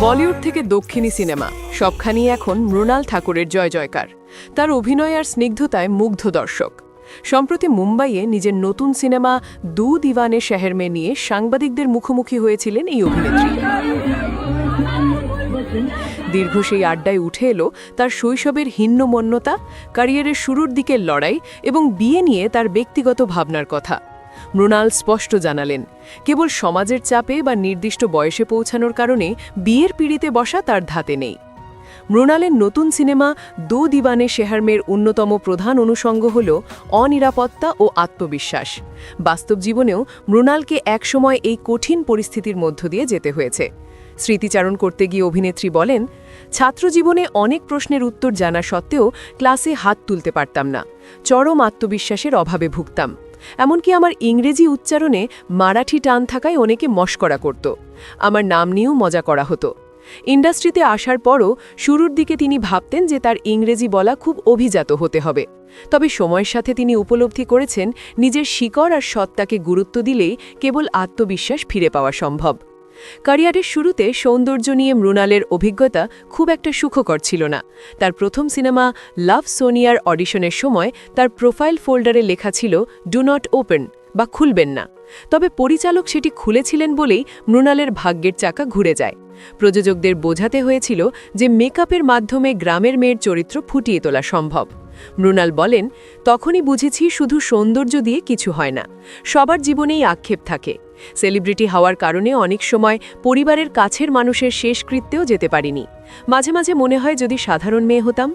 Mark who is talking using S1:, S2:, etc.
S1: বলিউড থেকে দক্ষিণী সিনেমা সবখানেই এখন মৃণাল ঠাকুরের জয় জয়কার। তার অভিনয় আর স্নিগ্ধতায় মুগ্ধ দর্শক। সম্প্রতি মুম্বাইয়ে নিজের নতুন সিনেমা দু দিওয়ানে শহর মে নিয়ে সাংবাদিকদের মুখোমুখি হয়েছিলেন এই অভিনেত্রী। দীর্ঘ সেই আড্ডায় উঠে এলো তার শৈশবের হীনমন্যতা, ক্যারিয়ারের শুরুর দিকের লড়াই এবং বিয়ে নিয়ে তার ব্যক্তিগত ভাবনার কথা। মৃণাল স্পষ্ট জানালেন, কেবল সমাজের চাপে বা নির্দিষ্ট বয়সে পৌঁছানোর কারণে বিয়ের পিঁড়িতে বসা তার ধাতে নেই। মৃণালের নতুন সিনেমা দো দিওয়ানে শহর মের অন্যতম প্রধান অনুষঙ্গ হল অনিরাপত্তা ও আত্মবিশ্বাস। বাস্তব জীবনেও মৃণালকে একসময় এই কঠিন পরিস্থিতির মধ্য দিয়ে যেতে হয়েছে। স্মৃতিচারণ করতে গিয়ে অভিনেত্রী বলেন, ছাত্রজীবনে অনেক প্রশ্নের উত্তর জানা সত্ত্বেও ক্লাসে হাত তুলতে পারতাম না। চরম আত্মবিশ্বাসের অভাবে ভুগতাম। এমনকি আমার ইংরেজি উচ্চারণে মারাঠি টান থাকায় অনেকে মস্করা করত। আমার নাম নিয়েও মজা করা হতো। ইন্ডাস্ট্রিতে আসার পরও শুরুর দিকে তিনি ভাবতেন যে তার ইংরেজি বলা খুব অভিজাত হতে হবে। তবে সময়ের সাথে তিনি উপলব্ধি করেছেন, নিজের শিকড় আর সত্তাকে গুরুত্ব দিলেই কেবল আত্মবিশ্বাস ফিরে পাওয়া সম্ভব। ক্যারিয়ারের শুরুতে সৌন্দর্য নিয়ে মৃণালের অভিজ্ঞতা খুব একটা সুখকর ছিল না। তার প্রথম সিনেমা লাভ সোনিয়ার অডিশনের সময় তার প্রোফাইল ফোল্ডারে লেখা ছিল ডু নট ওপেন বা খুলবেন না। তবে পরিচালক সেটি খুলেছিলেন বলেই মৃণালের ভাগ্যের চাকা ঘুরে যায়। প্রযোজকদের বোঝাতে হয়েছিল যে মেকআপের মাধ্যমে গ্রামের মেয়ের চরিত্র ফুটিয়ে তোলা সম্ভব। মৃণাল বলেন, তখনই বুঝেছি শুধু সৌন্দর্য দিয়ে কিছু হয় না, সবার জীবনেই আক্ষেপ থাকে। সেলিব্রিটি হওয়ার কারণে অনেক সময় পরিবারের কাছের মানুষের শেষকৃত্যেও যেতে পারিনি। মাঝে মাঝে মনে হয় যদি সাধারণ মেয়ে হতাম।